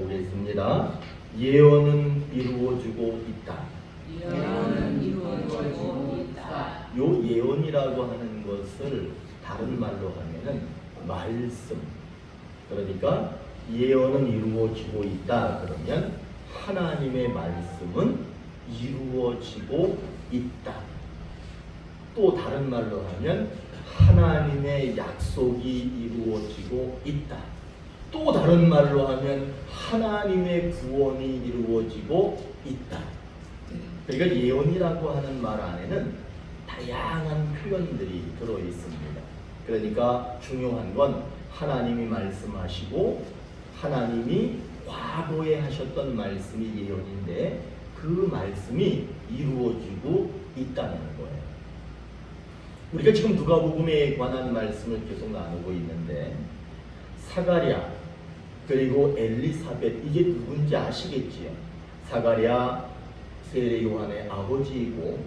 보겠습니다. 예언은 이루어지고 있다. 예언은 이루어지고 있다. 요 예언이라고 하는 것을 다른 말로 하면은 말씀. 그러니까 예언은 이루어지고 있다. 그러면 하나님의 말씀은 이루어지고 있다. 또 다른 말로 하면 하나님의 약속이 이루어지고 있다. 또 다른 말로 하면 하나님의 구원이 이루어지고 있다. 그러니까 예언이라고 하는 말 안에는 다양한 표현들이 들어 있습니다. 그러니까 중요한 건 하나님이 말씀하시고 하나님이 과거에 하셨던 말씀이 예언인데 그 말씀이 이루어지고 있다는 거예요. 우리가 지금 누가복음에 관한 말씀을 계속 나누고 있는데 사가랴 그리고 엘리사벳 이게 누군지 아시겠지요? 사가랴 세례 요한의 아버지이고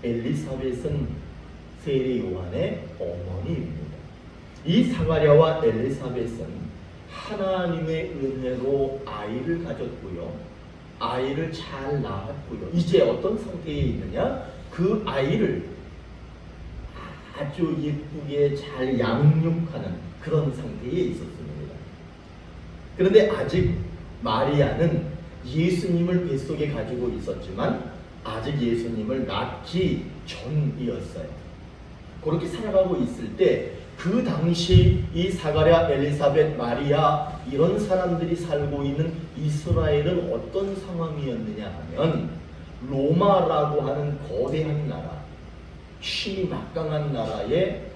엘리사벳은 세례 요한의 어머니입니다. 이 사가랴와 엘리사벳은 하나님의 은혜로 아이를 가졌고요. 아이를 잘 낳았고요. 이제 어떤 상태에 있느냐? 그 아이를 아주 예쁘게 잘 양육하는 그런 상태에 있었습니다. 그런데 아직 마리아는 예수님을 뱃속에 가지고 있었지만 아직 예수님을 낳기 전이었어요. 그렇게 살아가고 있을 때 그 당시 이 사가랴, 엘리사벳, 마리아 이런 사람들이 살고 있는 이스라엘은 어떤 상황이었느냐 하면 로마라고 하는 거대한 나라, 힘이 막강한 나라에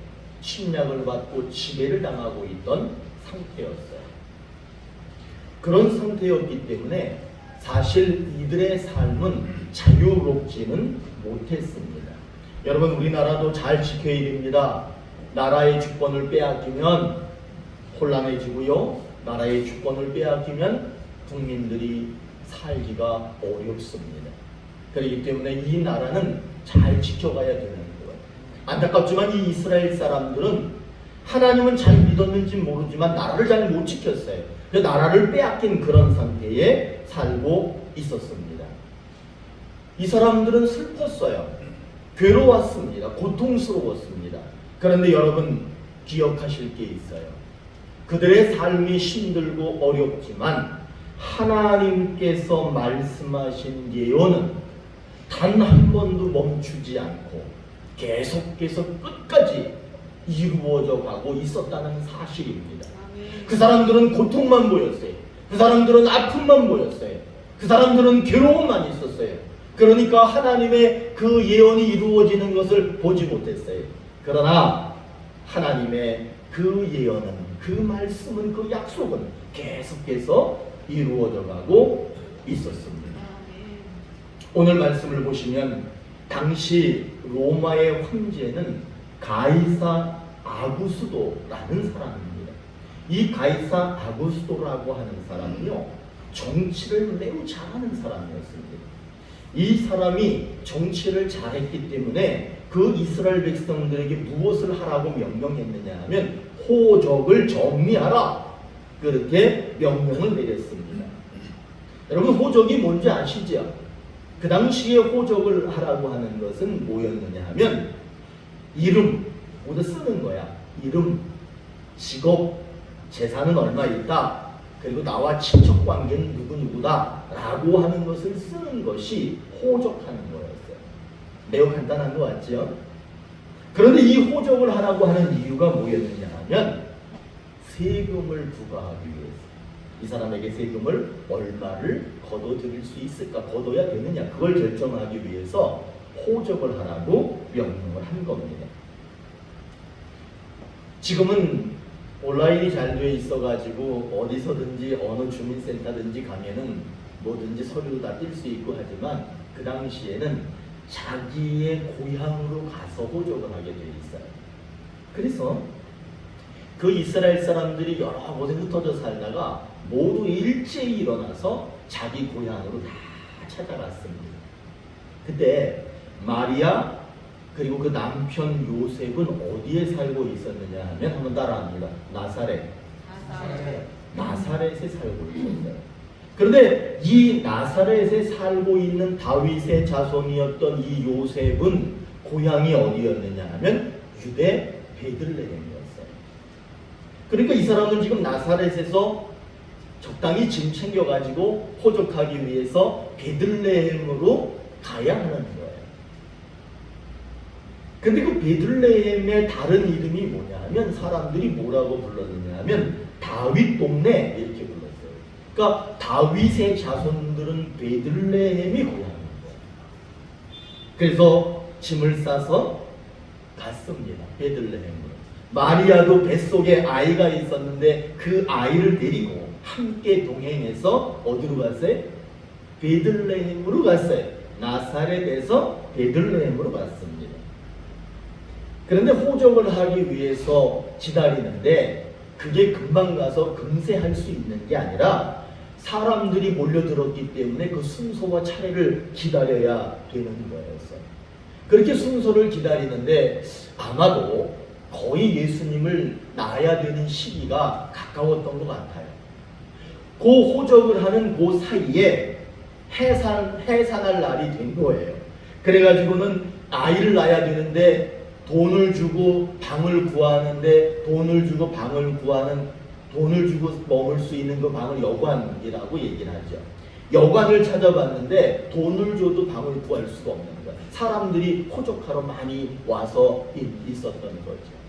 침략을 받고 지배를 당하고 있던 상태였어요. 그런 상태였기 때문에 사실 이들의 삶은 자유롭지는 못했습니다. 여러분 우리나라도 잘 지켜야 됩니다. 나라의 주권을 빼앗기면 혼란해지고요. 나라의 주권을 빼앗기면 국민들이 살기가 어렵습니다. 그렇기 때문에 이 나라는 잘 지켜가야 되는 거예요. 안타깝지만 이 이스라엘 사람들은 하나님은 잘 믿었는지 모르지만 나라를 잘 못 지켰어요. 그 나라를 빼앗긴 그런 상태에 살고 있었습니다. 이 사람들은 슬펐어요. 괴로웠습니다. 고통스러웠습니다. 그런데 여러분 기억하실 게 있어요. 그들의 삶이 힘들고 어렵지만 하나님께서 말씀하신 예언은 단 한 번도 멈추지 않고 계속해서 끝까지 이루어져 가고 있었다는 사실입니다. 그 사람들은 고통만 보였어요. 그 사람들은 아픔만 보였어요. 그 사람들은 괴로움만 있었어요. 그러니까 하나님의 그 예언이 이루어지는 것을 보지 못했어요. 그러나 하나님의 그 예언은, 그 말씀은, 그 약속은 계속해서 이루어져 가고 있었습니다. 오늘 말씀을 보시면 당시 로마의 황제는 가이사 아구스도라는 사람입니다. 이 가이사 아구스도라고 하는 사람은요, 정치를 매우 잘하는 사람이었습니다. 이 사람이 정치를 잘했기 때문에 그 이스라엘 백성들에게 무엇을 하라고 명령했느냐 하면 호적을 정리하라, 그렇게 명령을 내렸습니다. 여러분 호적이 뭔지 아시죠? 그 당시에 호적을 하라고 하는 것은 뭐였느냐 하면 이름 모두 쓰는 거야. 이름, 직업, 재산은 얼마 있다, 그리고 나와 친척 관계는 누구누구다 라고 하는 것을 쓰는 것이 호적하는 거였어요. 매우 간단한 거 같죠? 그런데 이 호적을 하라고 하는 이유가 뭐였느냐 하면 세금을 부과하기 위해서. 이 사람에게 세금을 얼마를 걷어들일 수 있을까, 걷어야 되느냐, 그걸 결정하기 위해서 호적을 하라고 명령을 한 겁니다. 지금은 온라인이 잘 돼 있어가지고 어디서든지 어느 주민센터든지 가면은 뭐든지 서류도 다 뛸 수 있고 하지만 그 당시에는 자기의 고향으로 가서 호적을 하게 돼 있어요. 그래서 그 이스라엘 사람들이 여러 곳에 흩어져 살다가 모두 일제히 일어나서 자기 고향으로 다 찾아갔습니다. 그때 마리아 그리고 그 남편 요셉은 어디에 살고 있었느냐 하면 한번 따라합니다. 나사렛. 나사렛에 살고 있었어요. 그런데 이 나사렛에 살고 있는 다윗의 자손이었던 이 요셉은 고향이 어디였느냐 하면 유대 베들레헴이었어요. 그러니까 이 사람은 지금 나사렛에서 적당히 짐 챙겨가지고 호적하기 위해서 베들레헴으로 가야 하는 거예요. 근데 그 베들레헴의 다른 이름이 뭐냐 하면 사람들이 뭐라고 불렀느냐 하면 다윗 동네 이렇게 불렀어요. 그러니까 다윗의 자손들은 베들레헴이 고향인 거예요. 그래서 짐을 싸서 갔습니다. 베들레헴으로. 마리아도 뱃속에 아이가 있었는데 그 아이를 데리고 함께 동행해서 어디로 갔어요? 베들레헴으로 갔어요. 나사렛에서 베들레헴으로 갔습니다. 그런데 호적을 하기 위해서 기다리는데 그게 금방 가서 금세 할 수 있는 게 아니라 사람들이 몰려들었기 때문에 그 순서와 차례를 기다려야 되는 거였어요. 그렇게 순서를 기다리는데 아마도 거의 예수님을 낳아야 되는 시기가 가까웠던 것 같아요. 그 호적을 하는 그 사이에 해산할 날이 된 거예요. 그래가지고는 아이를 낳아야 되는데 돈을 주고 방을 구하는데 돈을 주고 머물 수 있는 그 방을 여관이라고 얘기를 하죠. 여관을 찾아봤는데 돈을 줘도 방을 구할 수가 없는 거예요. 사람들이 호적하러 많이 와서 있었던 거죠.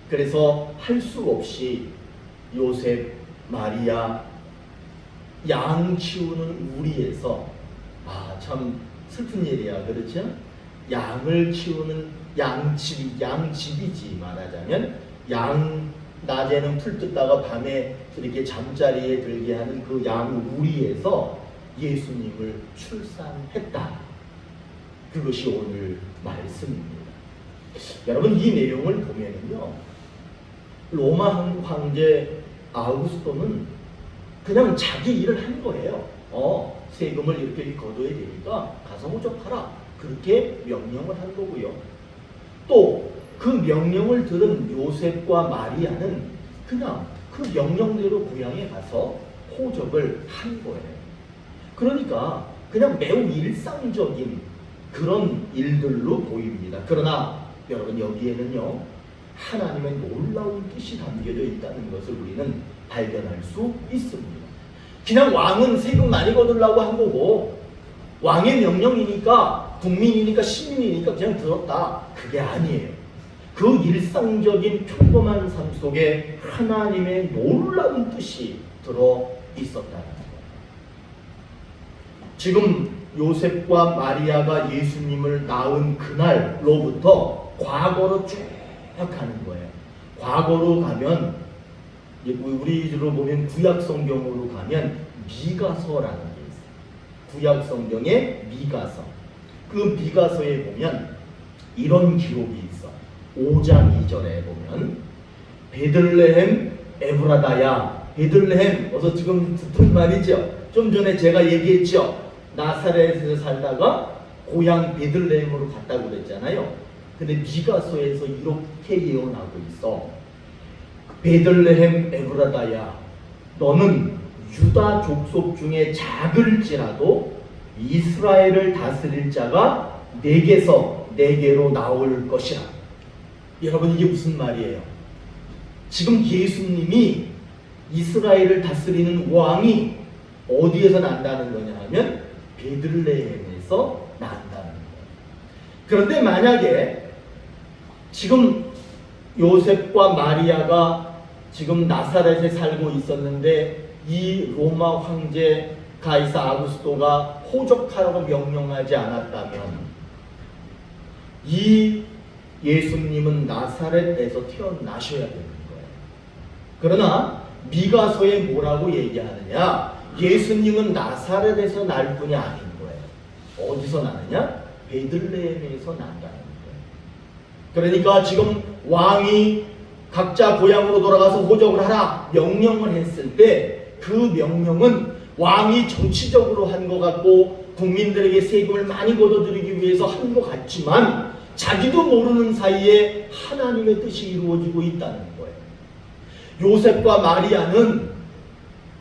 그래서 할 수 없이 요셉, 마리아, 양 키우는 우리에서 참 슬픈 일이야, 그렇죠? 양을 키우는 양집이지 말하자면 낮에는 풀 뜯다가 밤에 이렇게 잠자리에 들게 하는 그 양우리에서 예수님을 출산했다. 그것이 오늘 말씀입니다. 여러분 이 내용을 보면은요, 로마 황제 아우구스토는 그냥 자기 일을 한 거예요. 세금을 이렇게 거둬야 되니까 가서 호적하라. 그렇게 명령을 한 거고요. 또 그 명령을 들은 요셉과 마리아는 그냥 그 명령대로 고향에 가서 호적을 한 거예요. 그러니까 그냥 매우 일상적인 그런 일들로 보입니다. 그러나 여러분 여기에는요, 하나님의 놀라운 뜻이 담겨져 있다는 것을 우리는 발견할 수 있습니다. 그냥 왕은 세금 많이 거두려고 한 거고 왕의 명령이니까 국민이니까 시민이니까 그냥 들었다. 그게 아니에요. 그 일상적인 평범한 삶 속에 하나님의 놀라운 뜻이 들어 있었다는 거예요. 지금 요셉과 마리아가 예수님을 낳은 그날로부터 과거로 쭉 가는 거예요. 과거로 가면 우리로 보면 구약 성경으로 가면 미가서라는 게 있어요. 구약 성경의 미가서. 그 미가서에 보면 이런 기록이 있어. 5장 2절에 보면 베들레헴 에브라다야. 베들레헴 어서 지금 듣던 말이죠. 좀 전에 제가 얘기했죠. 나사렛에서 살다가 고향 베들레헴으로 갔다고 그랬잖아요. 근데 미가서에서 이렇게 예언하고 있어. 베들레헴 에브라다야, 너는 유다 족속 중에 작을지라도 이스라엘을 다스릴 자가 내게로 나올 것이라. 여러분 이게 무슨 말이에요? 지금 예수님이 이스라엘을 다스리는 왕이 어디에서 난다는 거냐 하면 베들레헴에서 난다는 거예요. 그런데 만약에 지금 요셉과 마리아가 지금 나사렛에 살고 있었는데 이 로마 황제 가이사 아구스토가 호적하라고 명령하지 않았다면 이 예수님은 나사렛에서 태어나셔야 되는 거예요. 그러나 미가서에 뭐라고 얘기하느냐? 예수님은 나사렛에서 날 뿐이 아닌 거예요. 어디서 나느냐? 베들레헴에서 난다는 거예요. 그러니까 지금 왕이 각자 고향으로 돌아가서 호적을 하라 명령을 했을 때 그 명령은 왕이 정치적으로 한 것 같고 국민들에게 세금을 많이 걷어들이기 위해서 한 것 같지만 자기도 모르는 사이에 하나님의 뜻이 이루어지고 있다는 거예요. 요셉과 마리아는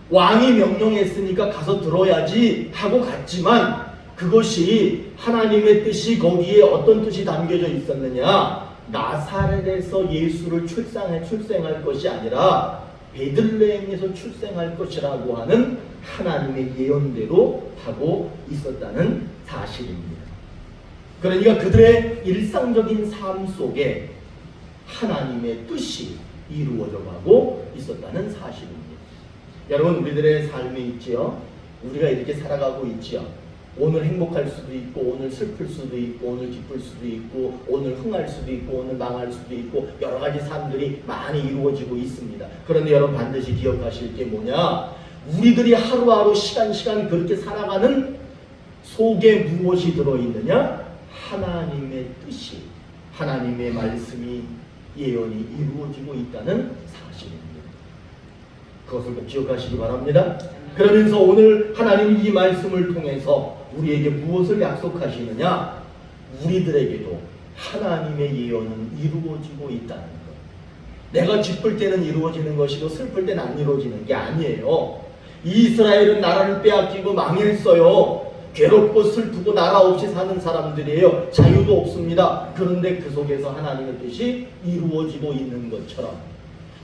왕이 명령했으니까 가서 들어야지 하고 갔지만 그것이 하나님의 뜻이 거기에 어떤 뜻이 담겨져 있었느냐? 나사렛에서 예수를 출생할 것이 아니라 베들레헴에서 출생할 것이라고 하는 하나님의 예언대로 하고 있었다는 사실입니다. 그러니까 그들의 일상적인 삶 속에 하나님의 뜻이 이루어져 가고 있었다는 사실입니다. 여러분, 우리들의 삶에 있지요. 우리가 이렇게 살아가고 있지요. 오늘 행복할 수도 있고, 오늘 슬플 수도 있고, 오늘 기쁠 수도 있고, 오늘 흥할 수도 있고, 오늘 망할 수도 있고, 여러 가지 삶들이 많이 이루어지고 있습니다. 그런데 여러분 반드시 기억하실 게 뭐냐? 우리들이 하루하루 시간 그렇게 살아가는 속에 무엇이 들어있느냐? 하나님의 뜻이, 하나님의 말씀이, 예언이 이루어지고 있다는 사실입니다. 그것을 꼭 기억하시기 바랍니다. 그러면서 오늘 하나님이 이 말씀을 통해서 우리에게 무엇을 약속하시느냐? 우리들에게도 하나님의 예언은 이루어지고 있다는 것. 내가 기쁠 때는 이루어지는 것이고 슬플 때는 안 이루어지는 게 아니에요. 이스라엘은 나라를 빼앗기고 망했어요. 괴롭고 슬프고 나라 없이 사는 사람들이에요. 자유도 없습니다. 그런데 그 속에서 하나님의 뜻이 이루어지고 있는 것처럼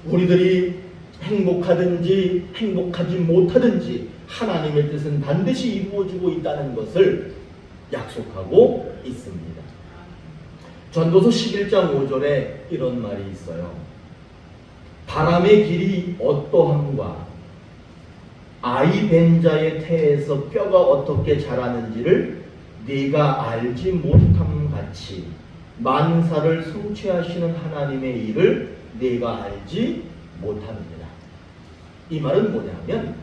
우리들이 행복하든지 행복하지 못하든지 하나님의 뜻은 반드시 이루어지고 있다는 것을 약속하고 있습니다. 전도서 11장 5절에 이런 말이 있어요. 바람의 길이 어떠함과 아이 벤 자의 태에서 뼈가 어떻게 자라는지를 네가 알지 못함 같이 만사를 성취하시는 하나님의 일을 네가 알지 못합니다. 이 말은 뭐냐면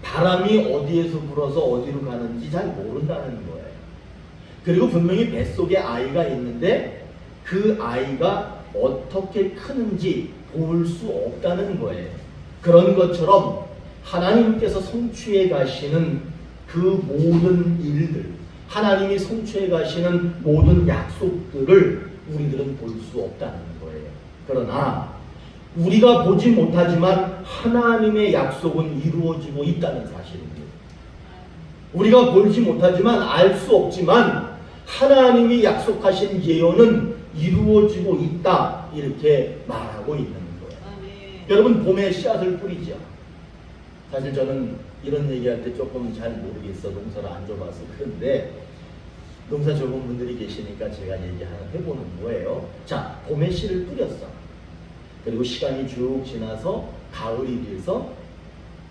바람이 어디에서 불어서 어디로 가는지 잘 모른다는 거예요. 그리고 분명히 뱃속에 아이가 있는데 그 아이가 어떻게 크는지 볼 수 없다는 거예요. 그런 것처럼 하나님께서 성취해 가시는 그 모든 일들, 하나님이 성취해 가시는 모든 약속들을 우리들은 볼 수 없다는 거예요. 그러나 우리가 보지 못하지만 하나님의 약속은 이루어지고 있다는 사실입니다. 우리가 보지 못하지만 알 수 없지만 하나님이 약속하신 예언은 이루어지고 있다, 이렇게 말하고 있는 거예요. 여러분, 봄에 씨앗을 뿌리죠. 사실 저는 이런 얘기할 때 조금 잘 모르겠어. 농사를 안 줘봐서. 그런데 농사 적은 분들이 계시니까 제가 얘기 하나 해보는 거예요. 자, 봄에 씨를 뿌렸어. 그리고 시간이 쭉 지나서 가을이 돼서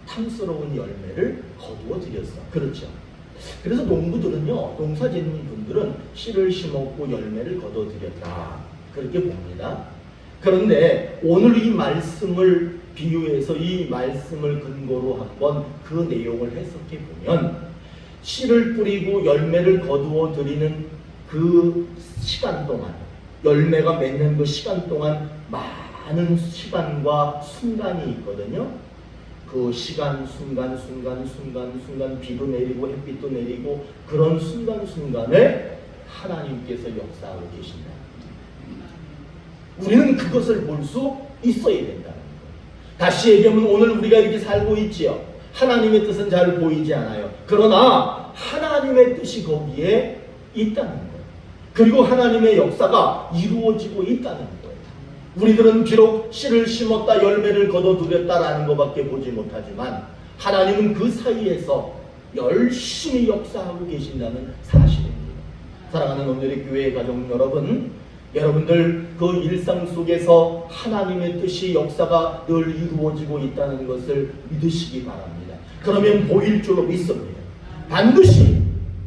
탐스러운 열매를 거두어 들였어. 그렇죠. 그래서 농부들은요, 농사 짓는 분들은 씨를 심었고 열매를 거두어 들였다, 그렇게 봅니다. 그런데 오늘 이 말씀을 비유해서 이 말씀을 근거로 한번 그 내용을 해석해 보면 씨를 뿌리고 열매를 거두어 들이는 그 시간 동안, 열매가 맺는 그 시간 동안 많은 시간과 순간이 있거든요. 그 시간, 순간 비도 내리고 햇빛도 내리고 그런 순간순간에 하나님께서 역사하고 계신다. 우리는 그것을 볼 수 있어야 된다는 거예요. 다시 얘기하면 오늘 우리가 이렇게 살고 있지요. 하나님의 뜻은 잘 보이지 않아요. 그러나 하나님의 뜻이 거기에 있다는 거예요. 그리고 하나님의 역사가 이루어지고 있다는 거예요. 우리들은 비록 씨를 심었다 열매를 거둬들였다라는 것밖에 보지 못하지만 하나님은 그 사이에서 열심히 역사하고 계신다는 사실입니다. 사랑하는 오늘의 교회 가족 여러분, 여러분들 그 일상 속에서 하나님의 뜻이 역사가 늘 이루어지고 있다는 것을 믿으시기 바랍니다. 그러면 보일 줄로 믿습니다. 반드시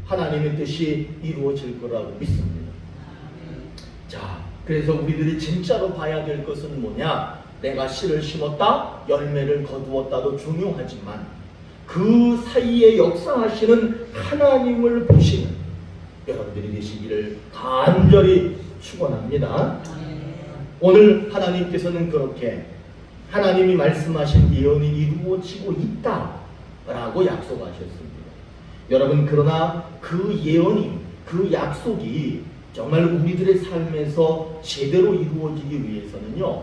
하나님의 뜻이 이루어질 거라고 믿습니다. 자, 그래서 우리들이 진짜로 봐야 될 것은 뭐냐? 내가 씨를 심었다, 열매를 거두었다도 중요하지만 그 사이에 역사하시는 하나님을 보시는 여러분들이 되시기를 간절히 축원합니다. 오늘 하나님께서는 그렇게 하나님이 말씀하신 예언이 이루어지고 있다라고 약속하셨습니다. 여러분, 그러나 그 예언이, 그 약속이 정말 우리들의 삶에서 제대로 이루어지기 위해서는요,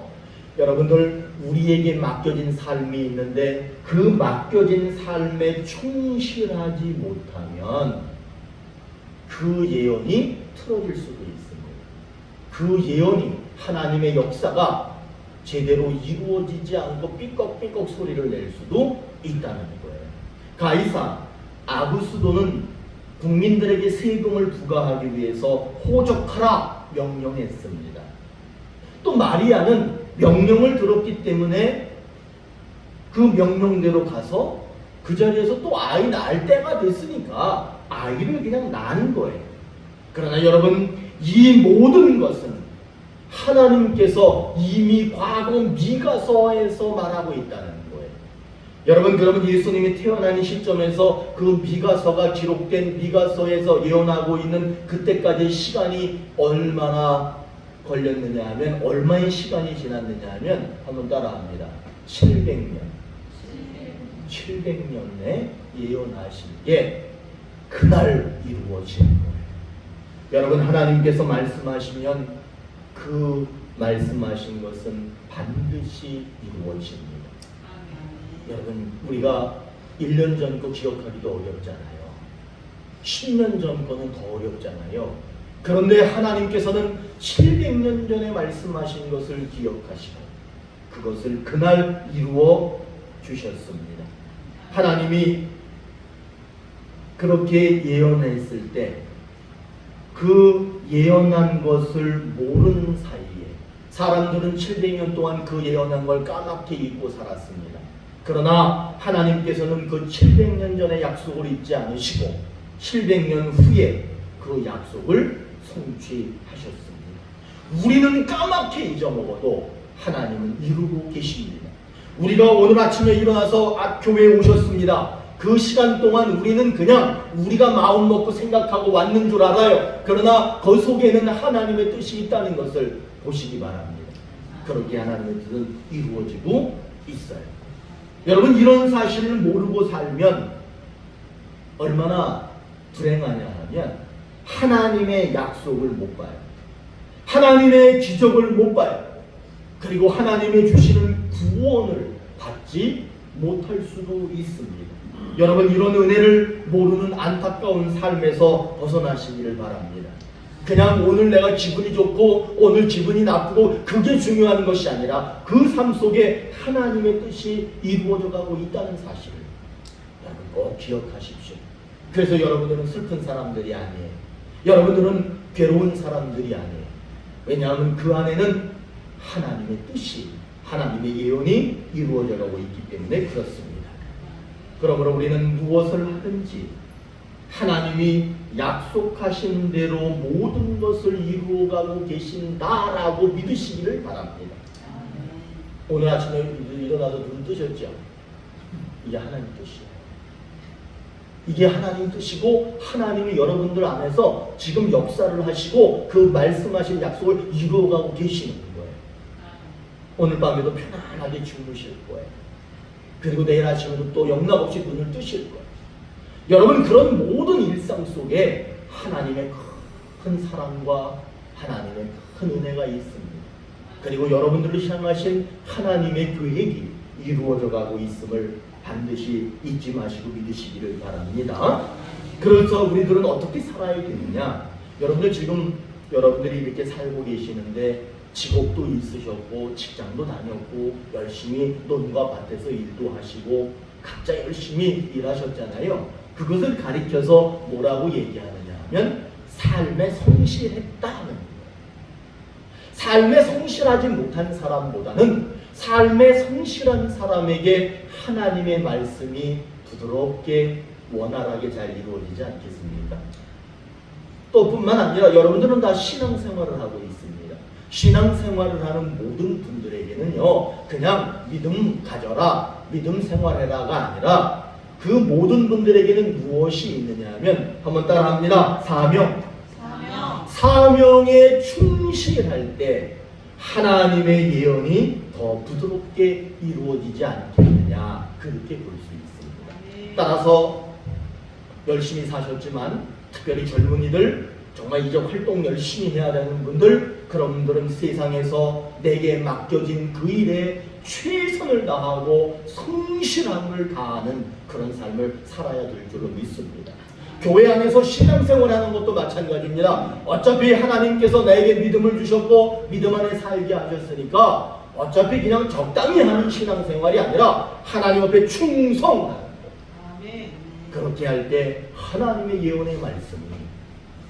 여러분들 우리에게 맡겨진 삶이 있는데 그 맡겨진 삶에 충실하지 못하면 그 예언이 틀어질 수도 있습니다. 그 예언이 하나님의 역사가 제대로 이루어지지 않고 삐걱삐걱 소리를 낼 수도 있다는 거예요. 가이사 아구스도는 국민들에게 세금을 부과하기 위해서 호적하라 명령했습니다. 또 마리아는 명령을 들었기 때문에 그 명령대로 가서 그 자리에서 또 아이 낳을 때가 됐으니까 아이를 그냥 낳은 거예요. 그러나 여러분, 이 모든 것은 하나님께서 이미 과거 미가서에서 말하고 있다는 거예요. 여러분, 그러면 예수님이 태어나는 시점에서 그 미가서가 기록된 미가서에서 예언하고 있는 그때까지의 시간이 얼마나 걸렸느냐 하면, 얼마의 시간이 지났느냐 하면, 한번 따라합니다. 700년. 700년에 예언하신 게 그날 이루어진 거예요. 여러분, 하나님께서 말씀하시면 그 말씀하신 것은 반드시 이루어집니다. 여러분, 우리가 1년 전 거 기억하기도 어렵잖아요. 10년 전 거는 더 어렵잖아요. 그런데 하나님께서는 700년 전에 말씀하신 것을 기억하시고 그것을 그날 이루어 주셨습니다. 하나님이 그렇게 예언했을 때 그 예언한 것을 모르는 사이에 사람들은 700년 동안 그 예언한 걸 까맣게 잊고 살았습니다. 그러나 하나님께서는 그 700년 전의 약속을 잊지 않으시고 700년 후에 그 약속을 성취하셨습니다. 우리는 까맣게 잊어먹어도 하나님은 이루고 계십니다. 우리가 오늘 아침에 일어나서 교회에 오셨습니다. 그 시간 동안 우리는 그냥 우리가 마음 먹고 생각하고 왔는 줄 알아요. 그러나 그 속에는 하나님의 뜻이 있다는 것을 보시기 바랍니다. 그렇게 하나님의 뜻은 이루어지고 있어요. 여러분, 이런 사실을 모르고 살면 얼마나 불행하냐 하면 하나님의 약속을 못 봐요. 하나님의 기적을 못 봐요. 그리고 하나님의 주시는 구원을 받지 못할 수도 있습니다. 여러분, 이런 은혜를 모르는 안타까운 삶에서 벗어나시기를 바랍니다. 그냥 오늘 내가 기분이 좋고 오늘 기분이 나쁘고 그게 중요한 것이 아니라 그 삶 속에 하나님의 뜻이 이루어져 가고 있다는 사실을 여러분 꼭 기억하십시오. 그래서 여러분들은 슬픈 사람들이 아니에요. 여러분들은 괴로운 사람들이 아니에요. 왜냐하면 그 안에는 하나님의 뜻이, 하나님의 예언이 이루어져 가고 있기 때문에 그렇습니다. 그러므로 우리는 무엇을 하든지 하나님이 약속하신 대로 모든 것을 이루어가고 계신다라고 믿으시기를 바랍니다. 오늘 아침에 일어나서 눈 뜨셨죠? 이게 하나님 뜻이에요. 이게 하나님 뜻이고 하나님이 여러분들 안에서 지금 역사를 하시고 그 말씀하신 약속을 이루어가고 계시는 거예요. 오늘 밤에도 편안하게 주무실 거예요. 그리고 내일 아침에도 또 영락없이 눈을 뜨실 거예요. 여러분, 그런 모든 일상 속에 하나님의 큰 사랑과 하나님의 큰 은혜가 있습니다. 그리고 여러분들을 향하신 하나님의 계획이 이루어져 가고 있음을 반드시 잊지 마시고 믿으시기를 바랍니다. 그래서 우리들은 어떻게 살아야 되느냐? 여러분들 지금 여러분들이 이렇게 살고 계시는데 직업도 있으셨고 직장도 다녔고 열심히 논과 밭에서 일도 하시고 각자 열심히 일하셨잖아요. 그것을 가리켜서 뭐라고 얘기하느냐 하면 삶에 성실했다 하는 거예요. 삶에 성실하지 못한 사람보다는 삶에 성실한 사람에게 하나님의 말씀이 부드럽게 원활하게 잘 이루어지지 않겠습니까? 또 뿐만 아니라 여러분들은 다 신앙생활을 하고 있습니다. 신앙생활을 하는 모든 분들에게는요, 그냥 믿음 가져라, 믿음 생활해라가 아니라 그 모든 분들에게는 무엇이 있느냐 하면 한번 따라합니다. 사명에 충실할 때 하나님의 예언이 더 부드럽게 이루어지지 않겠느냐, 그렇게 볼 수 있습니다. 따라서 열심히 사셨지만 특별히 젊은이들 정말 이제 활동 열심히 해야 되는 분들, 그런 분들은 세상에서 내게 맡겨진 그 일에 최선을 다하고 성실함을 다하는 그런 삶을 살아야 될 줄로 믿습니다. 교회 안에서 신앙생활하는 것도 마찬가지입니다. 어차피 하나님께서 나에게 믿음을 주셨고 믿음 안에 살게 하셨으니까 어차피 그냥 적당히 하는 신앙생활이 아니라 하나님 앞에 충성하는 것. 그렇게 할 때 하나님의 예언의 말씀이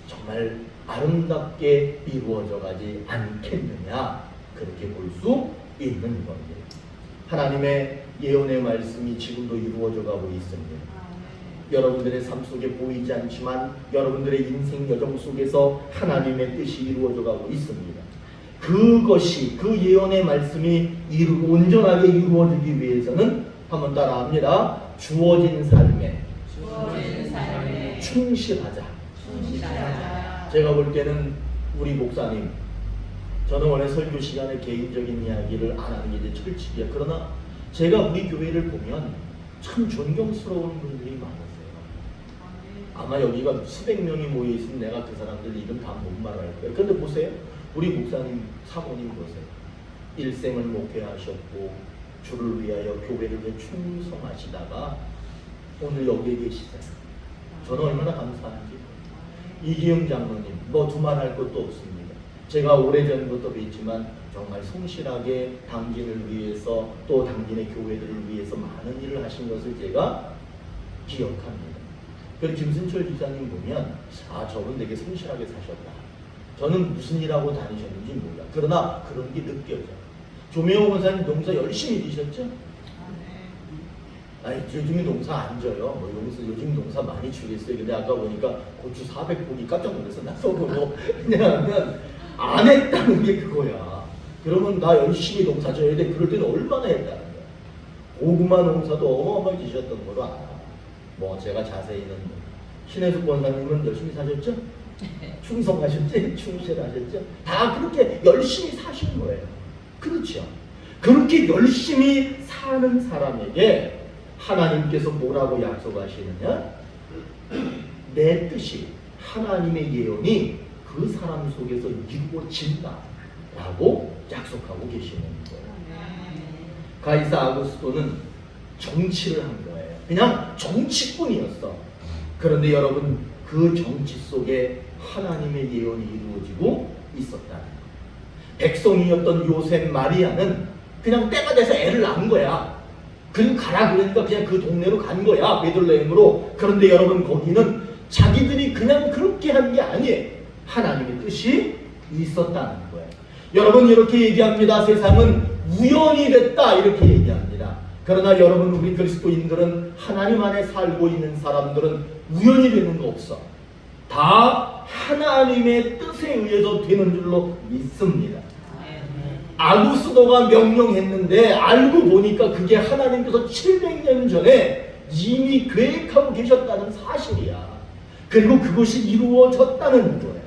정말 아름답게 이루어져 가지 않겠느냐, 그렇게 볼 수 있는 겁니다. 하나님의 예언의 말씀이 지금도 이루어져 가고 있습니다. 여러분들의 삶 속에 보이지 않지만 여러분들의 인생 여정 속에서 하나님의 뜻이 이루어져 가고 있습니다. 그것이, 그 예언의 말씀이 온전하게 이루어지기 위해서는 한번 따라합니다. 주어진 삶에 충실하자. 제가 볼 때는 우리 목사님, 저는 원래 설교 시간에 개인적인 이야기를 안 하는 게 이제 철칙이야. 그러나 제가 우리 교회를 보면 참 존경스러운 분들이 많으세요. 아마 여기가 수백 명이 모여 있으면 내가 그 사람들 이름 다 못 말할 거예요. 그런데 보세요, 우리 목사님, 사모님 보세요. 일생을 목회하셨고 주를 위하여 교회를 위해 충성하시다가 오늘 여기에 계시잖아요. 저는 얼마나 감사한지. 이기영 장로님, 뭐 두말할 것도 없습니다. 제가 오래전부터 뵀지만 정말 성실하게 당진을 위해서 또 당진의 교회들을 위해서 많은 일을 하신 것을 제가 기억합니다. 그리고 김순철 지사님 보면 저분 되게 성실하게 사셨다. 저는 무슨 일하고 다니셨는지 몰라. 그러나 그런 게 느껴져요. 조명호 권사님 농사 열심히 지셨죠? 아니, 요즘에 농사 안 져요. 요즘 농사 많이 주겠어요. 근데 아까 보니까 고추 400포기 깜짝 놀랐어. 나 속으로. 왜냐하면 안 했다는 게 그거야. 그러면 나 열심히 농사 져야 돼. 그럴 때는 얼마나 했다는 거야. 고구마 농사도 어마어마하게 지셨던 거로 알아. 뭐 제가 자세히는 신혜숙 권사님은 열심히 사셨죠? 충성하셨지? 충실하셨죠? 다 그렇게 열심히 사신 거예요. 그렇죠? 그렇게 열심히 사는 사람에게 하나님께서 뭐라고 약속하시느냐? 내 뜻이, 하나님의 예언이 그 사람 속에서 이루어진다 라고 약속하고 계시는 거예요. 가이사 아구스토는 정치를 한 거예요. 그냥 정치꾼이었어. 그런데 여러분, 그 정치 속에 하나님의 예언이 이루어지고 있었다는 거예요. 백성이었던 요셉 마리아는 그냥 때가 돼서 애를 낳은 거야. 그리고 가라 그러니까 그냥 그 동네로 간 거야, 베들레헴으로. 그런데 여러분, 거기는 자기들이 그냥 그렇게 한 게 아니에요. 하나님의 뜻이 있었다는 거예요. 여러분, 이렇게 얘기합니다. 세상은 우연이 됐다, 이렇게 얘기합니다. 그러나 여러분, 우리 그리스도인들은, 하나님 안에 살고 있는 사람들은 우연이 되는 거 없어. 다 하나님의 뜻에 의해서 되는 줄로 믿습니다. 아구스도가 명령했는데 알고 보니까 그게 하나님께서 700년 전에 이미 계획하고 계셨다는 사실이야. 그리고 그것이 이루어졌다는 거예요.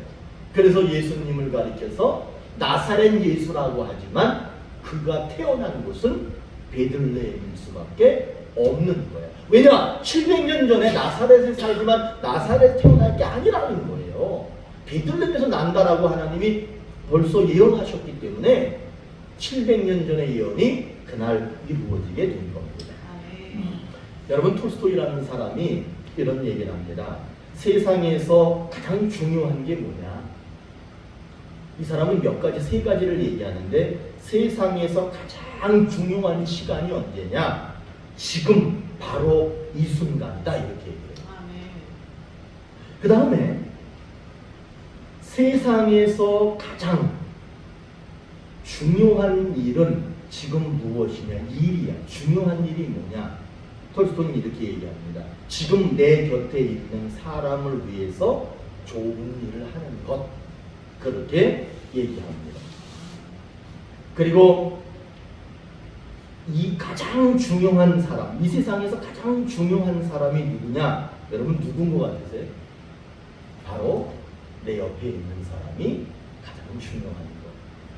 그래서 예수님을 가리켜서 나사렛 예수라고 하지만 그가 태어난 곳은 베들레헴일 수밖에 없는 거예요. 왜냐? 700년 전에 나사렛에 살지만 나사렛에 태어날 게 아니라는 거예요. 베들레헴에서 난다라고 하나님이 벌써 예언하셨기 때문에 700년 전의 예언이 그날 이루어지게 된 겁니다. 여러분, 톨스토이라는 사람이 이런 얘기를 합니다. 세상에서 가장 중요한 게 뭐냐? 이 사람은 세 가지를 얘기하는데, 세상에서 가장 중요한 시간이 언제냐? 지금 바로 이 순간이다, 이렇게 얘기해요. 그 다음에 세상에서 가장 중요한 일은 지금 무엇이냐? 일이야. 중요한 일이 뭐냐? 톨스토이는 이렇게 얘기합니다. 지금 내 곁에 있는 사람을 위해서 좋은 일을 하는 것. 그렇게 얘기합니다. 그리고 이 가장 중요한 사람, 이 세상에서 가장 중요한 사람이 누구냐? 여러분, 누군 것 같으세요? 바로 내 옆에 있는 사람이 가장 중요한 것.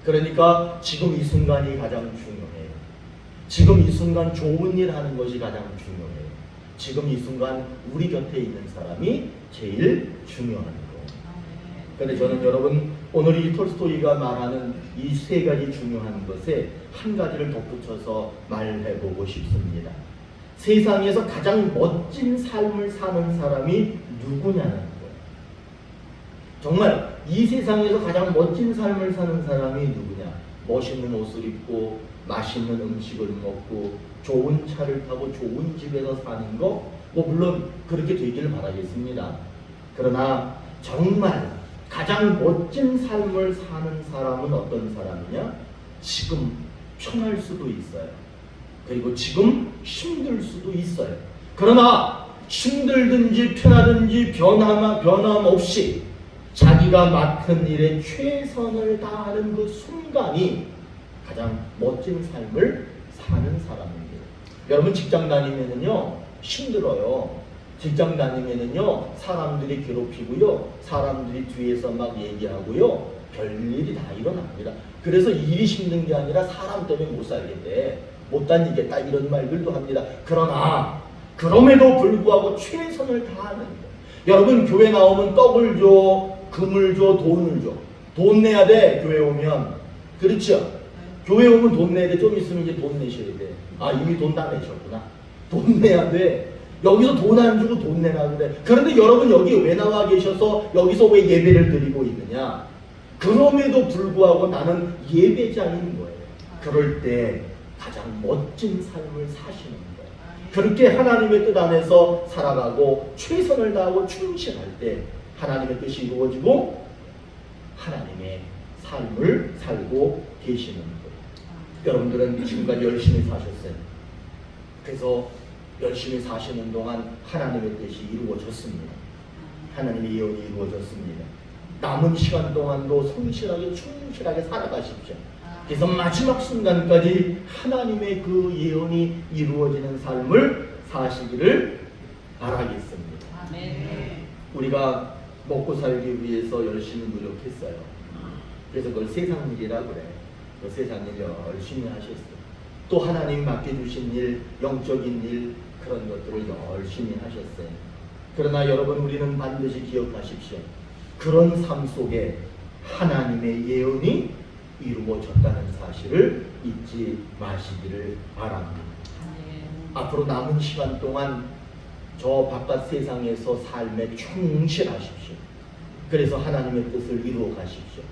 그러니까 지금 이 순간이 가장 중요해요. 지금 이 순간 좋은 일 하는 것이 가장 중요해요. 지금 이 순간 우리 곁에 있는 사람이 제일 중요한 거. 근데 저는 여러분 오늘 이 톨스토이가 말하는 이 세 가지 중요한 것에 한 가지를 덧붙여서 말해보고 싶습니다. 세상에서 가장 멋진 삶을 사는 사람이 누구냐는 거예요. 정말 이 세상에서 가장 멋진 삶을 사는 사람이 누구냐? 멋있는 옷을 입고 맛있는 음식을 먹고 좋은 차를 타고 좋은 집에서 사는 거, 뭐 물론 그렇게 되기를 바라겠습니다. 그러나 정말 가장 멋진 삶을 사는 사람은 어떤 사람이냐? 지금 편할 수도 있어요. 그리고 지금 힘들 수도 있어요. 그러나 힘들든지 편하든지 변함없이 자기가 맡은 일에 최선을 다하는 그 순간이 가장 멋진 삶을 사는 사람입니다. 여러분 직장 다니면은요 힘들어요. 직장 다니면은요 사람들이 괴롭히고요, 사람들이 뒤에서 막 얘기하고요, 별일이 다 일어납니다. 그래서 일이 힘든 게 아니라 사람 때문에 못 살겠대, 못 다니겠다, 이런 말들도 합니다. 그러나 그럼에도 불구하고 최선을 다하는 거예요. 여러분 교회 나오면 떡을 줘, 금을 줘, 돈을 줘. 돈 내야 돼 교회 오면. 그렇죠? 교회 오면 돈 내야 돼. 좀 있으면 이제 돈 내셔야 돼. 아 이미 돈 다 내셨구나. 돈 내야 돼. 여기서 돈 안 주고 돈 내라 그래. 그런데 여러분 여기 왜 나와 계셔서 여기서 왜 예배를 드리고 있느냐? 그럼에도 불구하고 나는 예배자인 거예요. 그럴 때 가장 멋진 삶을 사시는 거예요. 그렇게 하나님의 뜻 안에서 살아가고 최선을 다하고 충실할 때 하나님의 뜻이 이루어지고 하나님의 삶을 살고 계시는 거예요. 여러분들은 지금까지 열심히 사셨어요. 그래서 열심히 사시는 동안 하나님의 뜻이 이루어졌습니다. 하나님의 예언이 이루어졌습니다. 남은 시간 동안도 성실하게 충실하게 살아가십시오. 그래서 마지막 순간까지 하나님의 그 예언이 이루어지는 삶을 사시기를 바라겠습니다. 우리가 먹고 살기 위해서 열심히 노력했어요. 그래서 그걸 세상 일이라 그래. 그 세상 일 열심히 하셨어요. 또 하나님이 맡겨주신 일, 영적인 일, 그런 것들을 열심히 하셨어요. 그러나 여러분 우리는 반드시 기억하십시오. 그런 삶 속에 하나님의 예언이 이루어졌다는 사실을 잊지 마시기를 바랍니다. 앞으로 남은 시간 동안 저 바깥 세상에서 삶에 충실하십시오. 그래서 하나님의 뜻을 이루어 가십시오.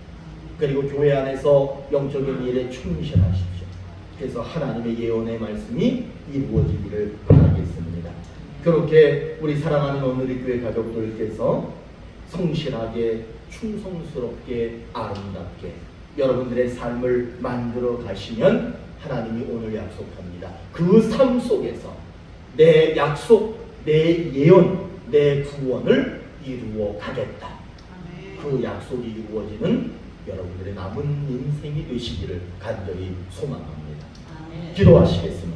그리고 교회 안에서 영적인 일에 충실하십시오. 그래서 하나님의 예언의 말씀이 이루어지기를 바라겠습니다. 그렇게 우리 사랑하는 오늘의 교회 가족들께서 성실하게 충성스럽게 아름답게 여러분들의 삶을 만들어 가시면 하나님이 오늘 약속합니다. 그 삶 속에서 내 약속, 내 예언, 내 구원을 이루어 가겠다. 그 약속이 이루어지는 여러분들의 남은 인생이 되시기를 간절히 소망합니다. 기도하시겠습니다.